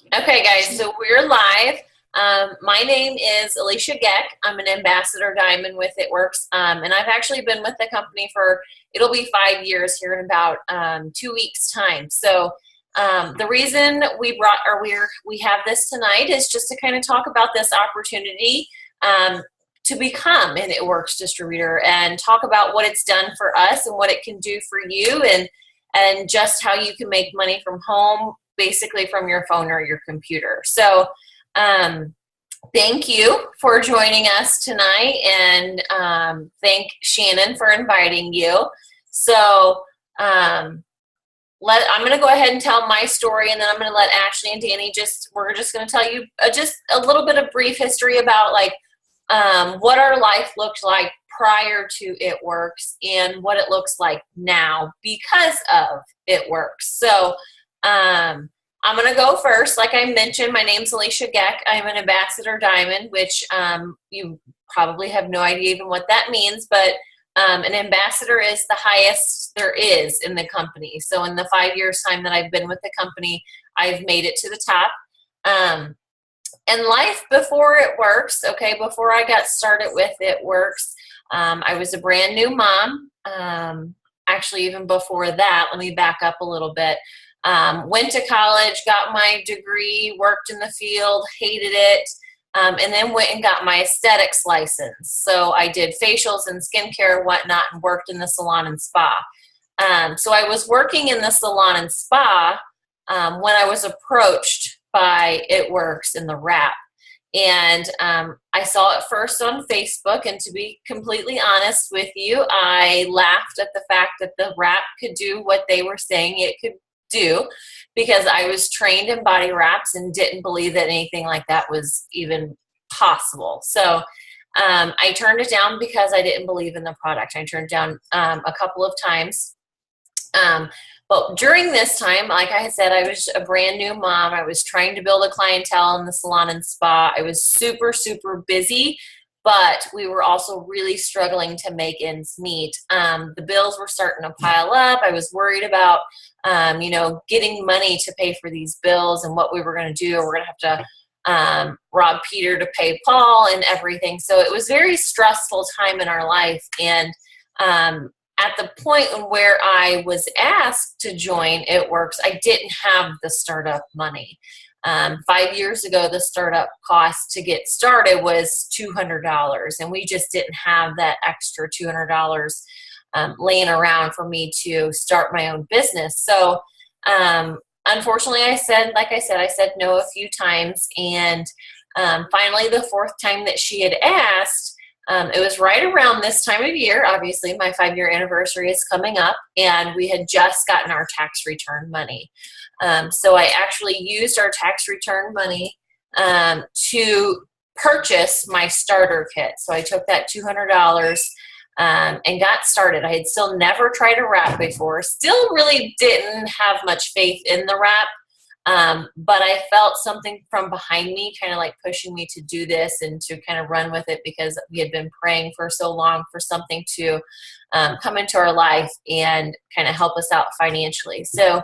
Okay, guys, so we're live. My name is Alicia Geck. I'm an ambassador diamond with It Works, and I've actually been with the company for it'll be 5 years here in about 2 weeks' time. So the reason we have this tonight is just to kind of talk about this opportunity to become an It Works distributor and talk about what it's done for us and what it can do for you and just how you can make money from home, basically from your phone or your computer. So, thank you for joining us tonight, and thank Shannon for inviting you. So, I'm going to go ahead and tell my story, and then I'm going to let Ashley and Danny we're just going to tell you just a little bit of brief history about what our life looked like prior to It Works and what it looks like now because of It Works. So I'm going to go first. Like I mentioned, my name's Alicia Geck. I'm an ambassador diamond, which you probably have no idea even what that means, but an ambassador is the highest there is in the company. So in the 5 years time that I've been with the company, I've made it to the top. And life before It Works, okay, before I got started with It Works, I was a brand new mom. Actually, even before that, let me back up a little bit. Went to college, got my degree, worked in the field, hated it, and then went and got my aesthetics license. So I did facials and skincare and whatnot and worked in the salon and spa. So I was working in the salon and spa when I was approached by It Works in the wrap. And I saw it first on Facebook, and to be completely honest with you, I laughed at the fact that the wrap could do what they were saying it could do, because I was trained in body wraps and didn't believe that anything like that was even possible. So I turned it down because I didn't believe in the product. I turned down a couple of times. But during this time, like I said, I was a brand new mom. I was trying to build a clientele in the salon and spa. I was super, super busy, but we were also really struggling to make ends meet. The bills were starting to pile up. I was worried about, getting money to pay for these bills and what we were going to do. We're going to have to rob Peter to pay Paul and everything. So it was a very stressful time in our life. And at the point where I was asked to join It Works, I didn't have the startup money. 5 years ago, the startup cost to get started was $200, and we just didn't have that extra $200 laying around for me to start my own business. So, unfortunately, I said no a few times, and finally, the fourth time that she had asked, it was right around this time of year. Obviously, my 5-year anniversary is coming up, and we had just gotten our tax return money. So I actually used our tax return money to purchase my starter kit. So I took that $200 and got started. I had still never tried a wrap before, still really didn't have much faith in the wrap. But I felt something from behind me kind of like pushing me to do this and to kind of run with it, because we had been praying for so long for something to come into our life and kind of help us out financially. So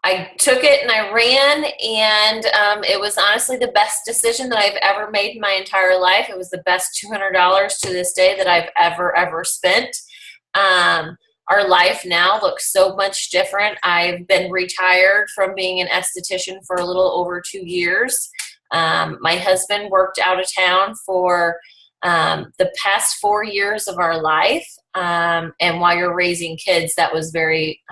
I took it and I ran, and it was honestly the best decision that I've ever made in my entire life. It was the best $200 to this day that I've ever spent. Our life now looks so much different. I've been retired from being an esthetician for a little over 2 years. My husband worked out of town for the past 4 years of our life. And while you're raising kids, that was very,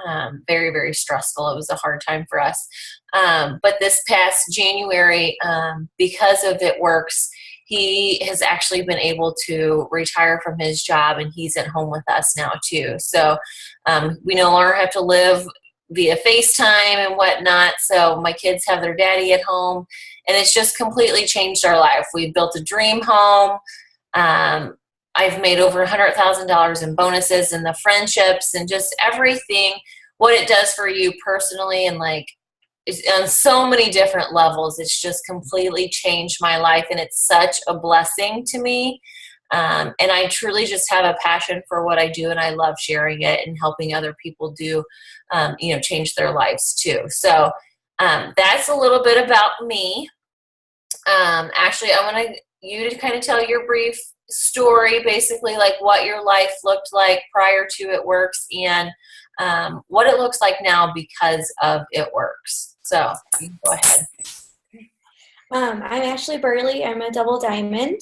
very stressful. It was a hard time for us. But this past January, because of It Works, he has actually been able to retire from his job, and he's at home with us now too. So we no longer have to live via FaceTime and whatnot. So my kids have their daddy at home, and it's just completely changed our life. We built a dream home. I've made over $100,000 in bonuses and the friendships and just everything, what it does for you personally, and on so many different levels. It's just completely changed my life, and it's such a blessing to me. And I truly just have a passion for what I do, and I love sharing it and helping other people do, change their lives too. So That's a little bit about me. Ashley, I want you to kind of tell your brief story, basically like what your life looked like prior to It Works, and what it looks like now because of It Works. So you can go ahead. I'm Ashley Burley. I'm a double diamond.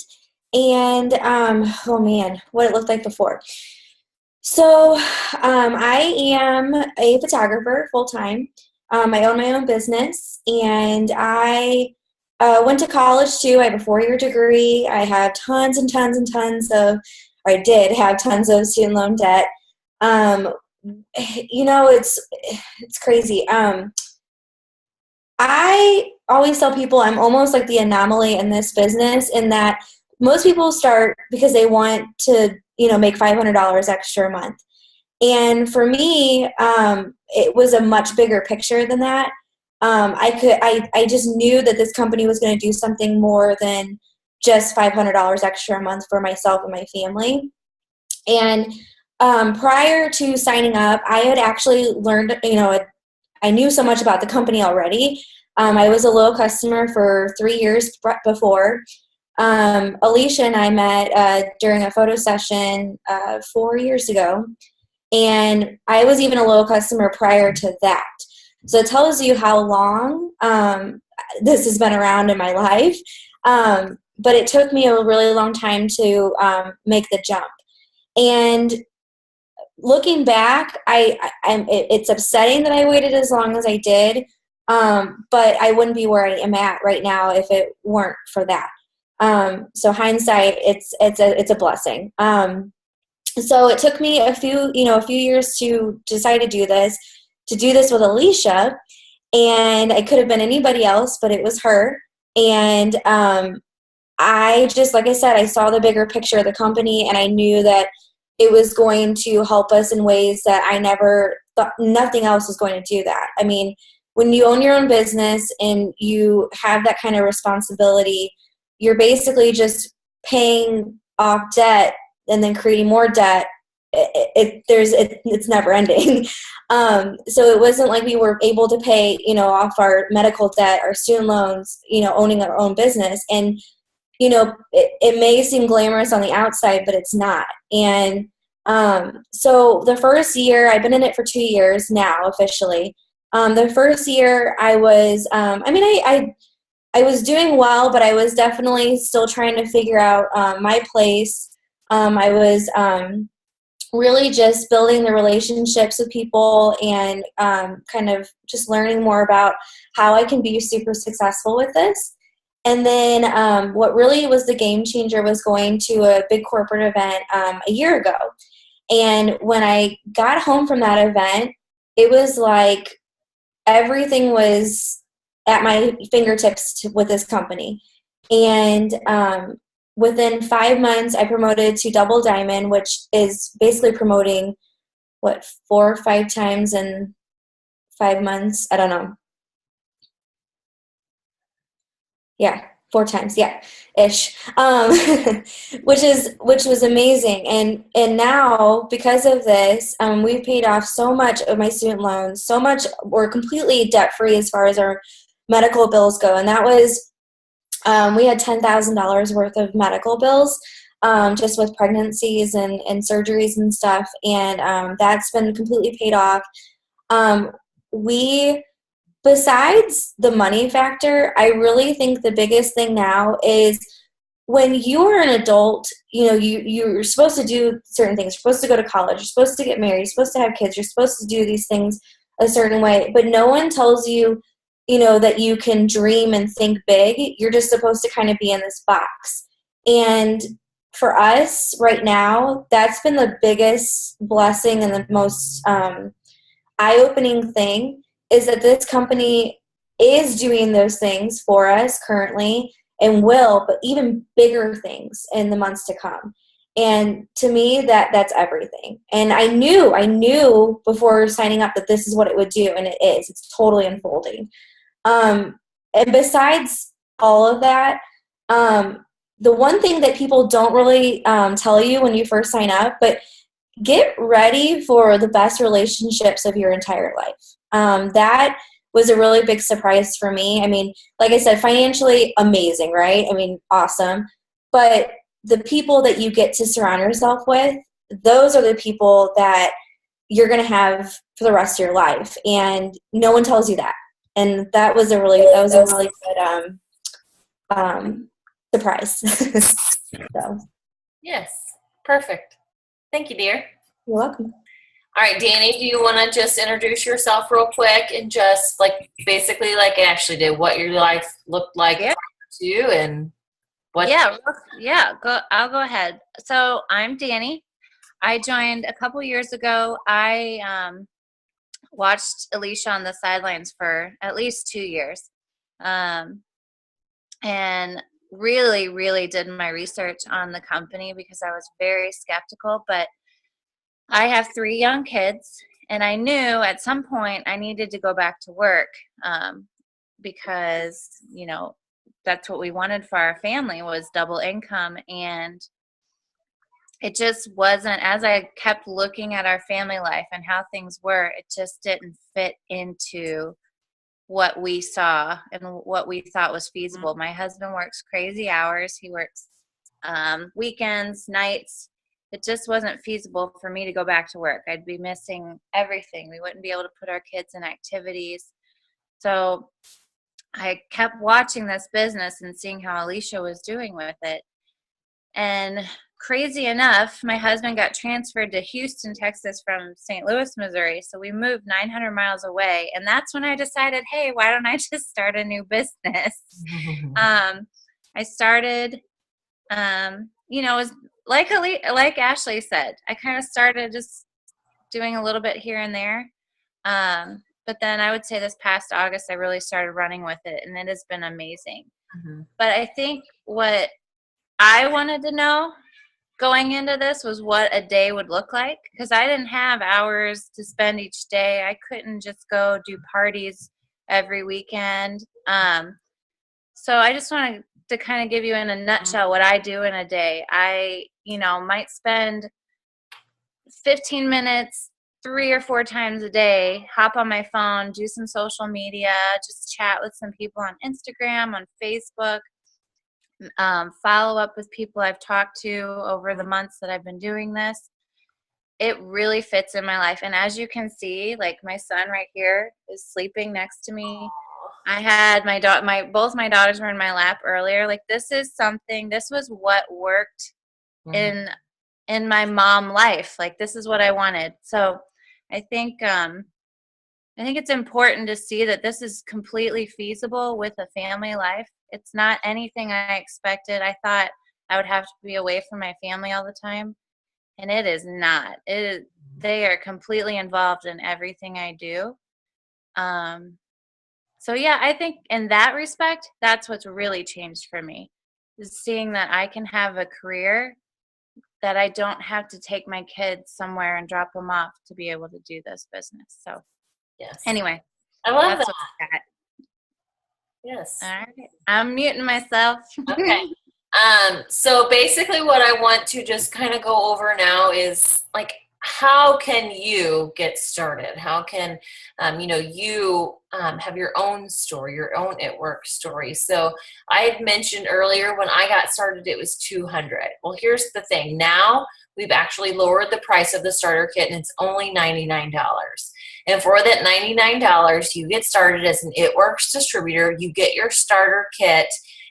And, oh man, what it looked like before. So I am a photographer full-time. I own my own business, and I went to college too. I have a 4-year degree. I have tons and tons and tons of, or I did have tons of student loan debt. It's crazy. I always tell people I'm almost like the anomaly in this business, in that most people start because they want to, make $500 extra a month. And for me, it was a much bigger picture than that. I just knew that this company was going to do something more than just $500 extra a month for myself and my family. And prior to signing up, I had actually learned, I knew so much about the company already. I was a loyal customer for 3 years before. Alicia and I met during a photo session 4 years ago, and I was even a loyal customer prior to that. So it tells you how long this has been around in my life. But it took me a really long time to make the jump. And looking back, it's upsetting that I waited as long as I did, but I wouldn't be where I am at right now if it weren't for that. So hindsight, it's a blessing. So it took me a few years to decide to do this with Alicia, and I could have been anybody else, but it was her. And I just, like I said, I saw the bigger picture of the company, and I knew that it was going to help us in ways that I never thought. Nothing else was going to do that. I mean, when you own your own business and you have that kind of responsibility, you're basically just paying off debt and then creating more debt. It's never ending. So it wasn't like we were able to pay, off our medical debt, our student loans, owning our own business. And, it may seem glamorous on the outside, but it's not. And so the first year, I've been in it for 2 years now, officially. The first year I was, I was doing well, but I was definitely still trying to figure out my place. I was really just building the relationships with people, and kind of just learning more about how I can be super successful with this. And then what really was the game changer was going to a big corporate event a year ago. And when I got home from that event, it was like everything was at my fingertips with this company. And within 5 months, I promoted to Double Diamond, which is basically promoting, 4 or 5 times in 5 months? I don't know. Yeah, 4 times, yeah, ish. Which was amazing. And now, because of this, we've paid off so much of my student loans, so much, we're completely debt-free as far as our medical bills go. And that was, we had $10,000 worth of medical bills, just with pregnancies and surgeries and stuff. And that's been completely paid off. Besides the money factor, I really think the biggest thing now is when you are an adult, you're supposed to do certain things. You're supposed to go to college. You're supposed to get married. You're supposed to have kids. You're supposed to do these things a certain way. But no one tells you, that you can dream and think big. You're just supposed to kind of be in this box. And for us right now, that's been the biggest blessing and the most eye-opening thing, is that this company is doing those things for us currently and will, but even bigger things in the months to come. And to me, that's everything. And I knew before signing up that this is what it would do, and it is. It's totally unfolding. And besides all of that, the one thing that people don't really tell you when you first sign up, but get ready for the best relationships of your entire life. That was a really big surprise for me. I mean, like I said, financially amazing, right? I mean, awesome. But the people that you get to surround yourself with, those are the people that you're going to have for the rest of your life. And no one tells you that. And that was a really good surprise. So. Yes. Perfect. Thank you, dear. You're welcome. All right, Danny, do you want to just introduce yourself real quick and just like basically like Ashley did, what your life looked like to you and what? I'll go ahead. So I'm Danny. I joined a couple years ago. I watched Alicia on the sidelines for at least 2 years, and really, really did my research on the company because I was very skeptical. But I have 3 young kids, and I knew at some point I needed to go back to work because, you know, that's what we wanted for our family was double income. And it just wasn't, as I kept looking at our family life and how things were, it just didn't fit into what we saw and what we thought was feasible. My husband works crazy hours. He works weekends, nights. It just wasn't feasible for me to go back to work. I'd be missing everything. We wouldn't be able to put our kids in activities. So I kept watching this business and seeing how Alicia was doing with it. And crazy enough, my husband got transferred to Houston, Texas from St. Louis, Missouri. So we moved 900 miles away. And that's when I decided, hey, why don't I just start a new business? I started, you know, it was like Ashley said, I kind of started just doing a little bit here and there. But then I would say this past August, I really started running with it, and it has been amazing. But I think what I wanted to know going into this was what a day would look like, because I didn't have hours to spend each day. I couldn't just go do parties every weekend. So I just wanted to kind of give you in a nutshell what I do in a day. I, you know, might spend 15 minutes 3 or 4 times a day, hop on my phone, do some social media, just chat with some people on Instagram, on Facebook, follow up with people I've talked to over the months that I've been doing this. It really fits in my life. And as you can see, like my son right here is sleeping next to me. I had both my daughters were in my lap earlier. Like this was what worked in my mom life. Like this is what I wanted. So I think it's important to see that this is completely feasible with a family life. It's not anything I expected. I thought I would have to be away from my family all the time, and it is not. They are completely involved in everything I do. So yeah, I think in that respect, that's what's really changed for me, is seeing that I can have a career that I don't have to take my kids somewhere and drop them off to be able to do this business. So yes. Anyway, I love that. Yes. All right. I'm muting myself. Okay. So basically what I want to just kind of go over now is like, how can you get started? How can, you have your own story, your own It Works story. So I had mentioned earlier when I got started, it was $200. Well, here's the thing. Now we've actually lowered the price of the starter kit, and it's only $99. And for that $99, you get started as an It Works distributor. You get your starter kit,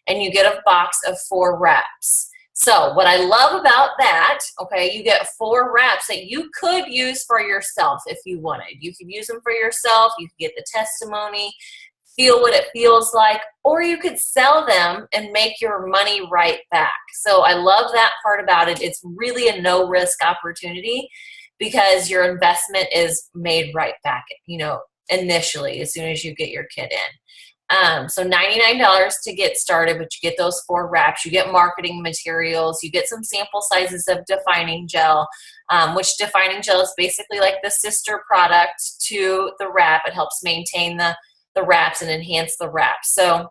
and you get a box of 4 wraps. So what I love about that, okay, you get 4 wraps that you could use for yourself if you wanted. You could use them for yourself. You could get the testimony, feel what it feels like, or you could sell them and make your money right back. So I love that part about it. It's really a no-risk opportunity because your investment is made right back, initially as soon as you get your kit in. So $99 to get started, but you get those 4 wraps, you get marketing materials, you get some sample sizes of defining gel, which defining gel is basically like the sister product to the wrap. It helps maintain the wraps and enhance the wraps. So,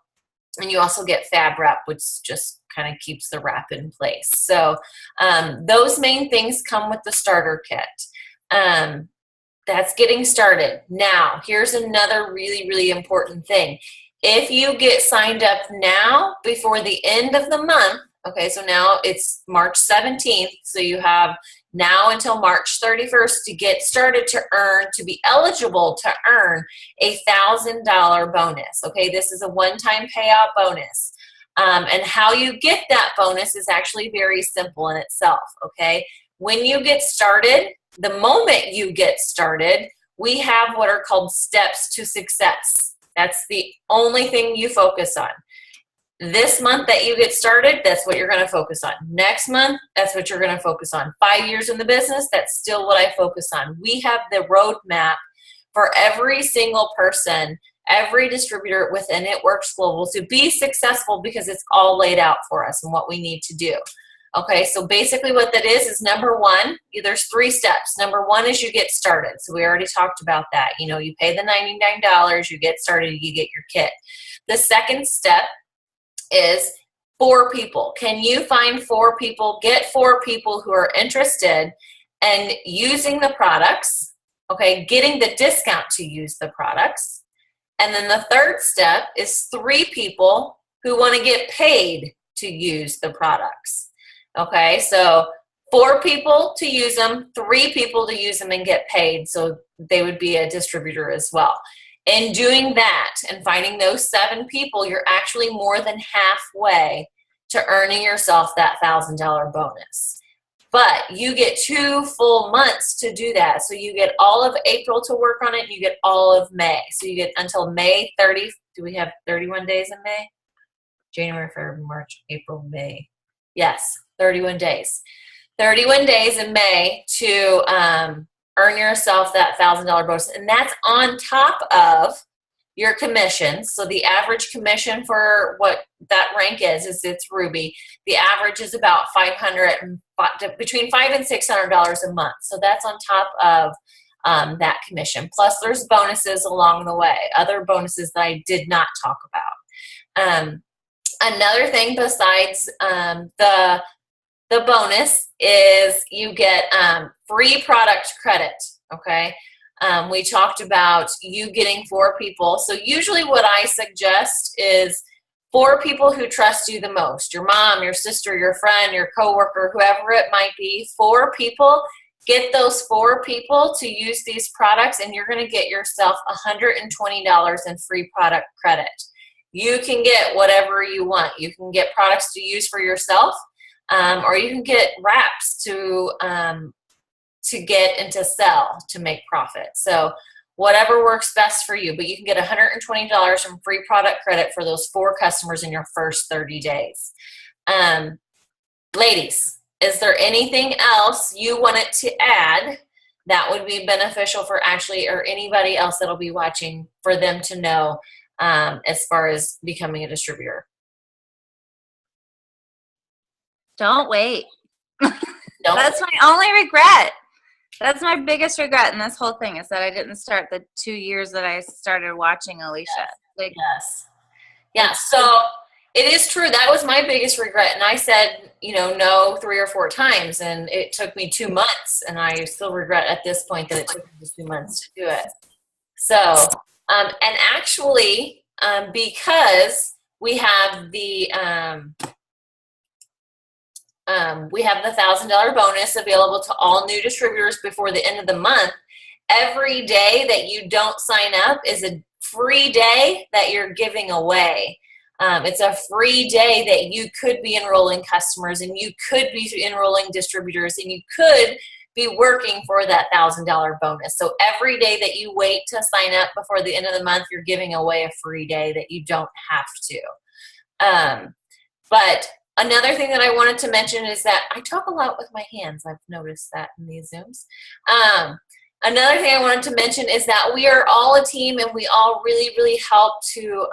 and you also get Fab Wrap, which just kind of keeps the wrap in place. So those main things come with the starter kit. That's getting started. Now, here's another really, really important thing. If you get signed up now before the end of the month, okay, so now it's March 17th, so you have now until March 31st to get started to be eligible to earn a $1,000 bonus. Okay, this is a one-time payout bonus. And how you get that bonus is actually very simple in itself. Okay, when you get started, the moment you get started, we have what are called steps to success. That's the only thing you focus on. This month that you get started, that's what you're going to focus on. Next month, that's what you're going to focus on. 5 years in the business, that's still what I focus on. We have the roadmap for every single person, every distributor within It Works Global to be successful, because it's all laid out for us and what we need to do. Okay, so basically what that is number one, there's 3 steps. Number one is you get started. So we already talked about that. You know, you pay the $99, you get started, you get your kit. The second step is 4 people. Can you find 4 people, get 4 people who are interested in using the products, okay, getting the discount to use the products. And then the third step is 3 people who want to get paid to use the products. Okay, so 4 people to use them, 3 people to use them and get paid, so they would be a distributor as well. In doing that and finding those 7 people, you're actually more than halfway to earning yourself that $1,000 bonus. But you get 2 full months to do that. So you get all of April to work on it, and you get all of May. So you get until May 30. Do we have 31 days in May? January, February, March, April, May. Yes, 31 days. 31 days in May to earn yourself that $1,000 bonus. And that's on top of your commissions. So the average commission for what that rank is it's Ruby. The average is about between $500 and $600 a month. So that's on top of that commission. Plus there's bonuses along the way, other bonuses that I did not talk about. Another thing besides the bonus is you get free product credit, okay? We talked about you getting 4 people. So usually what I suggest is 4 people who trust you the most. Your mom, your sister, your friend, your coworker, whoever it might be. 4 people. Get those 4 people to use these products, and you're going to get yourself $120 in free product credit. You can get whatever you want. You can get products to use for yourself, or you can get wraps to get and to sell to make profit. So whatever works best for you, but you can get $120 in free product credit for those 4 customers in your first 30 days. Ladies, is there anything else you wanted to add that would be beneficial for Ashley or anybody else that'll be watching for them to know as far as becoming a distributor? Don't wait. That's my only regret. That's my biggest regret in this whole thing, is that I didn't start the 2 years that I started watching Alicia. Yes. Yeah, so it is true. That was my biggest regret. And I said, no 3 or 4 times. And it took me 2 months. And I still regret at this point that it took me 2 months to do it. So, and actually, because we have the $1,000 bonus available to all new distributors before the end of the month, every day that you don't sign up is a free day that you're giving away. It's a free day that you could be enrolling customers, and you could be enrolling distributors, and you could be working for that $1,000 bonus. So every day that you wait to sign up before the end of the month, you're giving away a free day that you don't have to. But another thing that I wanted to mention is that I talk a lot with my hands. I've noticed that in these Zooms. Another thing I wanted to mention is that we are all a team, and we all really, really help to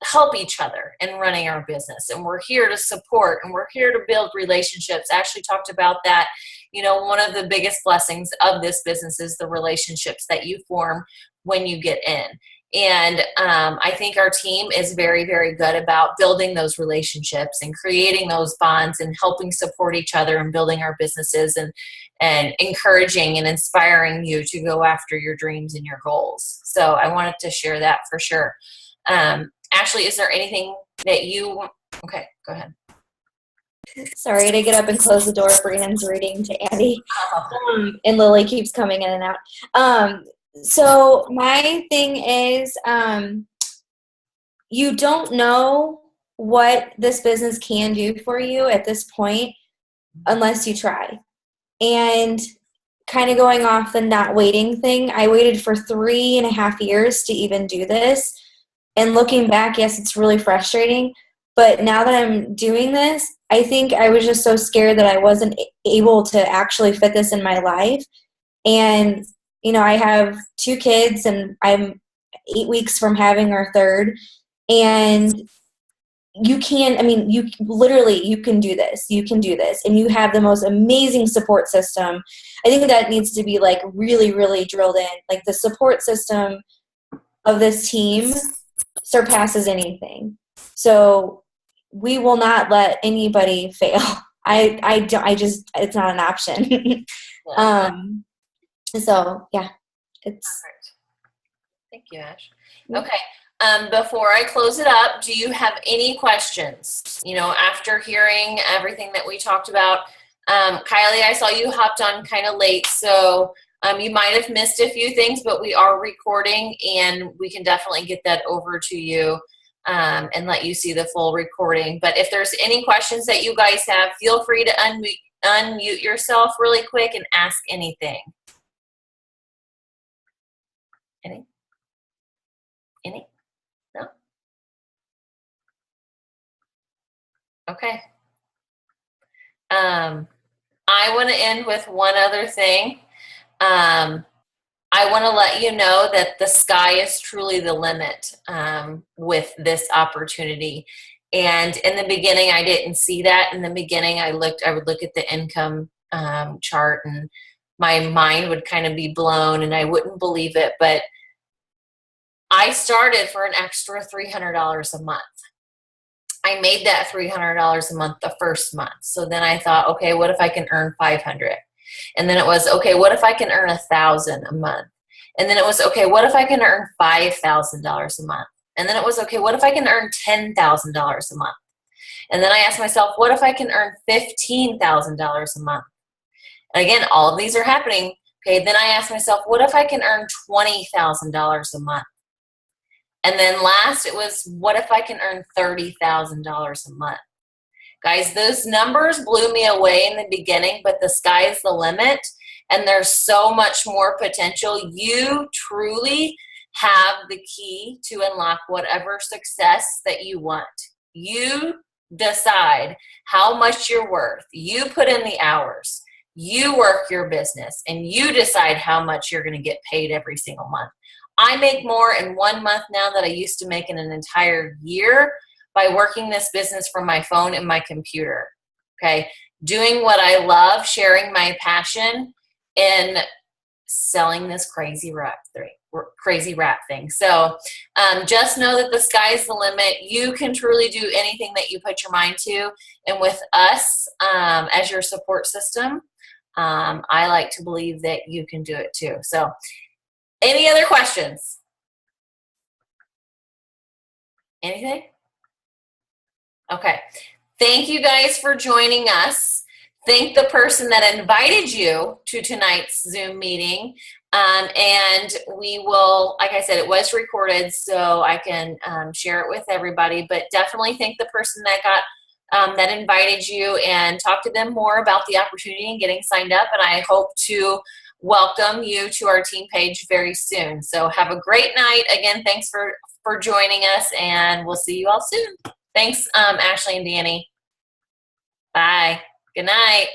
help each other in running our business. And we're here to support, and we're here to build relationships. Ashley talked about that. One of the biggest blessings of this business is the relationships that you form when you get in. And I think our team is very, very good about building those relationships and creating those bonds and helping support each other and building our businesses and encouraging and inspiring you to go after your dreams and your goals. So I wanted to share that for sure. Ashley, is there anything that you, okay, go ahead. Sorry to get up and close the door. Brandon's reading to Andy. And Lily keeps coming in and out. So my thing is, you don't know what this business can do for you at this point unless you try. And kind of going off the not waiting thing, I waited for 3.5 years to even do this. And looking back, yes, it's really frustrating. But now that I'm doing this, I think I was just so scared that I wasn't able to actually fit this in my life. And, you know, I have 2 kids and I'm 8 weeks from having our third. And you can, I mean, you can do this. You can do this. And you have the most amazing support system. I think that needs to be like really, really drilled in. Like the support system of this team surpasses anything. So we will not let anybody fail. I just, it's not an option. So yeah, it's. Perfect. Thank you, Ash. Okay. Before I close it up, do you have any questions? You know, after hearing everything that we talked about, Kylie, I saw you hopped on kind of late, so you might have missed a few things, but we are recording and we can definitely get that over to you and let you see the full recording. But if there's any questions that you guys have, feel free to unmute yourself really quick and ask anything. Any? No? Okay. I want to end with one other thing. I want to let you know that the sky is truly the limit with this opportunity. And in the beginning, I didn't see that. In the beginning, I would look at the income chart and my mind would kind of be blown and I wouldn't believe it. But I started for an extra $300 a month. I made that $300 a month the first month. So then I thought, okay, what if I can earn $500? And then it was, okay, what if I can earn $1,000 a month? And then it was, okay, what if I can earn $5,000 a month? And then it was, okay, what if I can earn $10,000 a month? And then I asked myself, what if I can earn $15,000 a month? And again, all of these are happening. Okay, then I asked myself, what if I can earn $20,000 a month? And then last, it was, what if I can earn $30,000 a month? Guys, those numbers blew me away in the beginning, but the sky is the limit, and there's so much more potential. You truly have the key to unlock whatever success that you want. You decide how much you're worth. You put in the hours. You work your business, and you decide how much you're going to get paid every single month. I make more in 1 month now than I used to make in an entire year by working this business from my phone and my computer. Okay, doing what I love, sharing my passion, and selling this crazy wrap thing. So just know that the sky is the limit. You can truly do anything that you put your mind to, and with us as your support system, I like to believe that you can do it too. So any other questions? Anything? Okay. Thank you guys for joining us. Thank the person that invited you to tonight's Zoom meeting. And we will, like I said, it was recorded, so I can share it with everybody. But definitely thank the person that that invited you, and talk to them more about the opportunity and getting signed up. And I hope to welcome you to our team page very soon. So have a great night. Again, thanks for joining us, and we'll see you all soon. Thanks, Ashley and Danny. Bye. Good night.